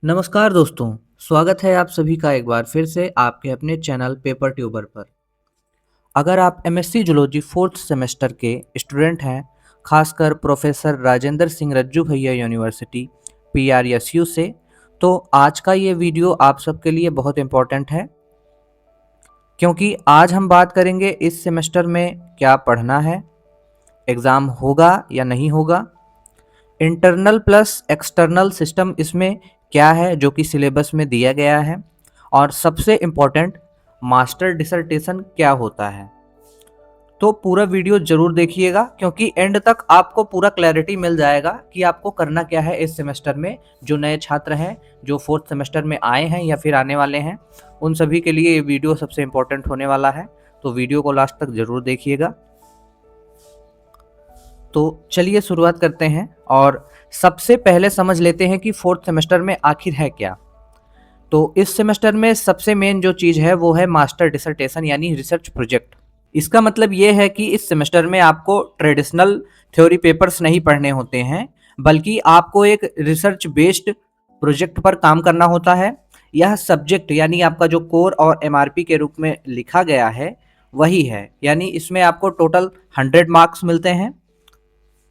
नमस्कार दोस्तों, स्वागत है आप सभी का एक बार फिर से आपके अपने चैनल पेपर ट्यूबर पर। अगर आप एमएससी जूलॉजी फोर्थ सेमेस्टर के स्टूडेंट हैं, खासकर प्रोफेसर राजेंद्र सिंह रज्जू भैया यूनिवर्सिटी पीआरएसयू से, तो आज का ये वीडियो आप सबके लिए बहुत इम्पोर्टेंट है क्योंकि आज हम बात करेंगे इस सेमेस्टर में क्या पढ़ना है, एग्ज़ाम होगा या नहीं होगा, इंटरनल प्लस एक्सटर्नल सिस्टम इसमें क्या है जो कि सिलेबस में दिया गया है, और सबसे इम्पोर्टेंट मास्टर डिसर्टेशन क्या होता है। तो पूरा वीडियो जरूर देखिएगा क्योंकि एंड तक आपको पूरा क्लैरिटी मिल जाएगा कि आपको करना क्या है इस सेमेस्टर में। जो नए छात्र हैं, जो फोर्थ सेमेस्टर में आए हैं या फिर आने वाले हैं, उन सभी के लिए ये वीडियो सबसे इम्पोर्टेंट होने वाला है। तो वीडियो को लास्ट तक जरूर देखिएगा। तो चलिए शुरुआत करते हैं और सबसे पहले समझ लेते हैं कि फोर्थ सेमेस्टर में आखिर है क्या। तो इस सेमेस्टर में सबसे मेन जो चीज़ है वो है मास्टर डिसर्टेशन यानी रिसर्च प्रोजेक्ट। इसका मतलब ये है कि इस सेमेस्टर में आपको ट्रेडिशनल थ्योरी पेपर्स नहीं पढ़ने होते हैं, बल्कि आपको एक रिसर्च बेस्ड प्रोजेक्ट पर काम करना होता है। यह सब्जेक्ट यानी आपका जो कोर और एमआरपी के रूप में लिखा गया है वही है, यानी इसमें आपको टोटल 100 मार्क्स मिलते हैं।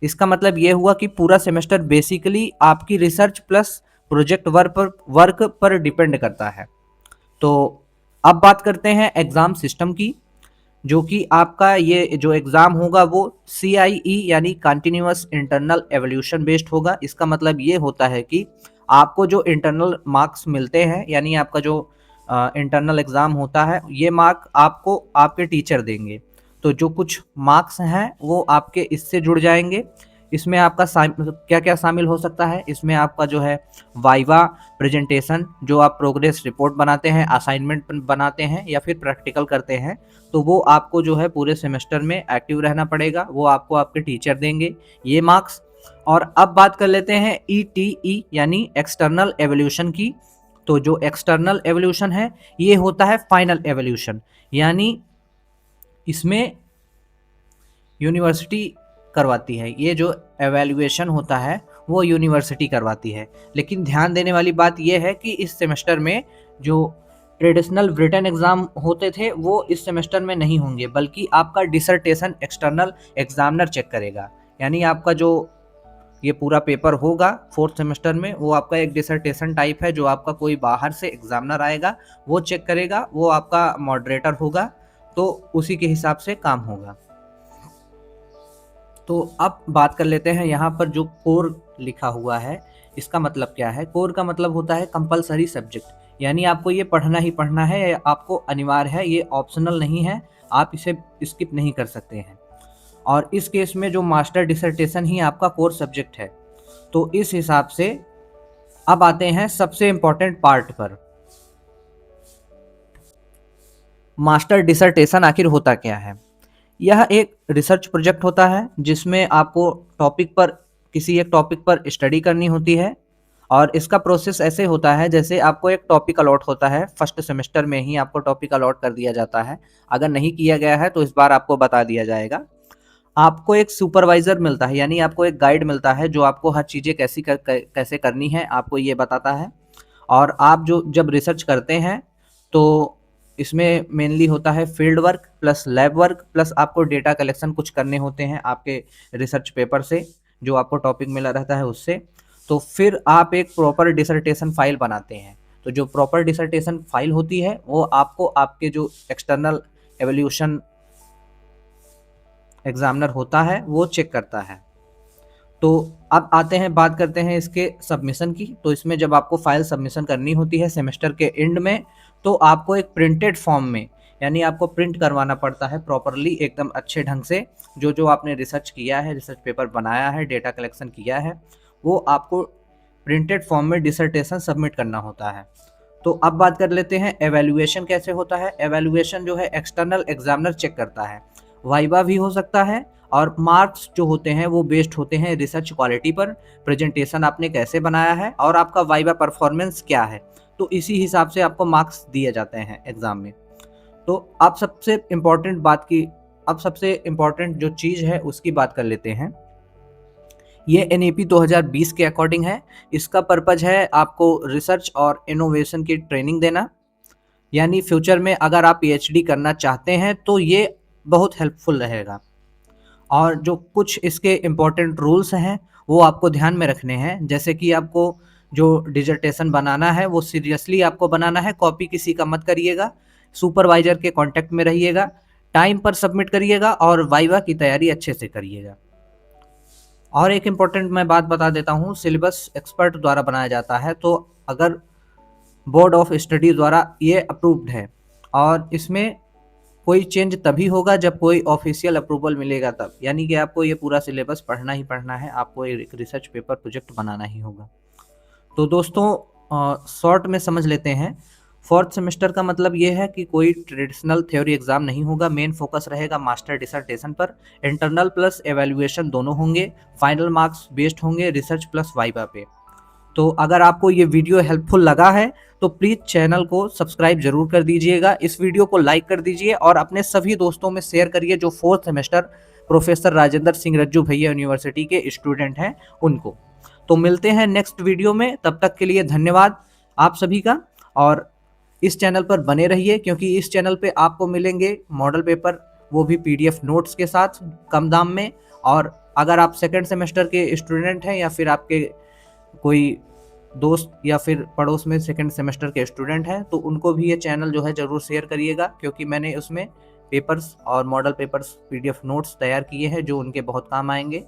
इसका मतलब ये हुआ कि पूरा सेमेस्टर बेसिकली आपकी रिसर्च प्लस प्रोजेक्ट वर्क पर डिपेंड करता है। तो अब बात करते हैं एग्ज़ाम सिस्टम की, जो कि आपका ये जो एग्ज़ाम होगा वो CIE यानी कंटिन्यूअस इंटरनल एवोल्यूशन बेस्ड होगा। इसका मतलब ये होता है कि आपको जो इंटरनल मार्क्स मिलते हैं, यानी आपका जो इंटरनल एग्ज़ाम होता है, ये मार्क आपको आपके टीचर देंगे। तो जो कुछ मार्क्स हैं वो आपके इससे जुड़ जाएंगे। इसमें आपका क्या क्या शामिल हो सकता है, इसमें आपका जो है वाइवा, प्रेजेंटेशन, जो आप प्रोग्रेस रिपोर्ट बनाते हैं, असाइनमेंट बनाते हैं या फिर प्रैक्टिकल करते हैं, तो वो आपको जो है पूरे सेमेस्टर में एक्टिव रहना पड़ेगा। वो आपको आपके टीचर देंगे ये मार्क्स। और अब बात कर लेते हैं ETE यानी एक्सटर्नल एवोल्यूशन की। तो जो एक्सटर्नल एवोल्यूशन है ये होता है फाइनल एवोल्यूशन, यानी इसमें यूनिवर्सिटी करवाती है। ये जो एवेल्युएशन होता है वो यूनिवर्सिटी करवाती है। लेकिन ध्यान देने वाली बात यह है कि इस सेमेस्टर में जो ट्रेडिशनल रिटन एग्ज़ाम होते थे वो इस सेमेस्टर में नहीं होंगे, बल्कि आपका डिसर्टेशन एक्सटर्नल एग्जामिनर चेक करेगा। यानी आपका जो ये पूरा पेपर होगा फोर्थ सेमेस्टर में वो आपका एक डिसर्टेशन टाइप है, जो आपका कोई बाहर से एग्जामिनर आएगा वो चेक करेगा, वो आपका मॉडरेटर होगा। तो उसी के हिसाब से काम होगा। तो अब बात कर लेते हैं यहाँ पर जो कोर लिखा हुआ है इसका मतलब क्या है। कोर का मतलब होता है कंपलसरी सब्जेक्ट, यानी आपको ये पढ़ना ही पढ़ना है, आपको अनिवार्य है, ये ऑप्शनल नहीं है, आप इसे स्किप नहीं कर सकते हैं। और इस केस में जो मास्टर डिसर्टेशन ही आपका कोर सब्जेक्ट है। तो इस हिसाब से अब आते हैं सबसे इम्पोर्टेंट पार्ट पर। मास्टर डिसर्टेशन आखिर होता क्या है। यह एक रिसर्च प्रोजेक्ट होता है जिसमें आपको किसी एक टॉपिक पर स्टडी करनी होती है। और इसका प्रोसेस ऐसे होता है जैसे आपको एक टॉपिक अलॉट होता है, फर्स्ट सेमेस्टर में ही आपको टॉपिक अलॉट कर दिया जाता है। अगर नहीं किया गया है तो इस बार आपको बता दिया जाएगा। आपको एक सुपरवाइजर मिलता है, यानी आपको एक गाइड मिलता है जो आपको हर चीज़ें कैसे करनी है आपको ये बताता है। और आप जो जब रिसर्च करते हैं तो इसमें मेनली होता है field work plus lab work plus आपको डेटा कलेक्शन कुछ करने होते हैं आपके रिसर्च पेपर से, जो आपको टॉपिक मिला रहता है उससे। तो फिर आप एक प्रॉपर डिसर्टेशन फाइल बनाते हैं। तो जो प्रॉपर डिसर्टेशन फाइल होती है वो आपको आपके जो एक्सटर्नल एवोल्यूशन एग्जामिनर होता है वो चेक करता है। तो अब आते हैं, बात करते हैं इसके सबमिशन की। तो इसमें जब आपको फाइल सबमिशन करनी होती है सेमेस्टर के एंड में, तो आपको एक प्रिंटेड फॉर्म में, यानी आपको प्रिंट करवाना पड़ता है प्रॉपरली एकदम अच्छे ढंग से, जो जो आपने रिसर्च किया है, रिसर्च पेपर बनाया है, डेटा कलेक्शन किया है, वो आपको प्रिंटेड फॉर्म में डिसर्टेशन सबमिट करना होता है। तो अब बात कर लेते हैं एवेल्युएशन कैसे होता है। एवेल्युएशन जो है एक्सटर्नल एग्जामिनर चेक करता है, वाइवा भी हो सकता है, और मार्क्स जो होते हैं वो बेस्ड होते हैं रिसर्च क्वालिटी पर, प्रेजेंटेशन आपने कैसे बनाया है और आपका वाइवा परफॉर्मेंस क्या है। तो इसी हिसाब से आपको मार्क्स दिए जाते हैं एग्जाम में। तो अब सबसे इम्पोर्टेंट जो चीज़ है उसकी बात कर लेते हैं। ये एनईपी 2020 के अकॉर्डिंग है। इसका पर्पज है आपको रिसर्च और इनोवेशन की ट्रेनिंग देना, यानी फ्यूचर में अगर आप पीएचडी करना चाहते हैं तो ये बहुत हेल्पफुल रहेगा। और जो कुछ इसके इम्पोर्टेंट रूल्स हैं वो आपको ध्यान में रखने हैं, जैसे कि आपको जो डिसर्टेशन बनाना है वो सीरियसली आपको बनाना है, कॉपी किसी का मत करिएगा, सुपरवाइजर के कांटेक्ट में रहिएगा, टाइम पर सबमिट करिएगा और वाइवा की तैयारी अच्छे से करिएगा। और एक इम्पोर्टेंट मैं बात बता देता हूँ, सिलेबस एक्सपर्ट द्वारा बनाया जाता है, तो अगर बोर्ड ऑफ स्टडी द्वारा ये अप्रूव्ड है और इसमें कोई चेंज तभी होगा जब कोई ऑफिशियल अप्रूवल मिलेगा तब, यानी कि आपको ये पूरा सिलेबस पढ़ना ही पढ़ना है, आपको एक रिसर्च पेपर प्रोजेक्ट बनाना ही होगा। तो दोस्तों शॉर्ट में समझ लेते हैं, फोर्थ सेमेस्टर का मतलब ये है कि कोई ट्रेडिशनल थ्योरी एग्जाम नहीं होगा, मेन फोकस रहेगा मास्टर डिसर्टेशन पर, इंटरनल प्लस एवेल्युएशन दोनों होंगे, फाइनल मार्क्स बेस्ड होंगे रिसर्च प्लस वाइवा पे। तो अगर आपको ये वीडियो हेल्पफुल लगा है तो प्लीज़ चैनल को सब्सक्राइब जरूर कर दीजिएगा, इस वीडियो को लाइक कर दीजिए और अपने सभी दोस्तों में शेयर करिए जो fourth semester professor Rajendra Singh Rajju Bhaiya university के स्टूडेंट हैं उनको। तो मिलते हैं नेक्स्ट वीडियो में, तब तक के लिए धन्यवाद आप सभी का। और इस चैनल पर बने रहिए क्योंकि इस चैनल पे आपको मिलेंगे मॉडल पेपर, वो भी पीडीएफ नोट्स के साथ कम दाम में। और अगर आप सेकेंड सेमेस्टर के स्टूडेंट हैं या फिर आपके कोई दोस्त या फिर पड़ोस में सेकंड सेमेस्टर के स्टूडेंट हैं तो उनको भी ये चैनल जो है ज़रूर शेयर करिएगा, क्योंकि मैंने उसमें पेपर्स और मॉडल पेपर्स पीडीएफ नोट्स तैयार किए हैं जो उनके बहुत काम आएंगे।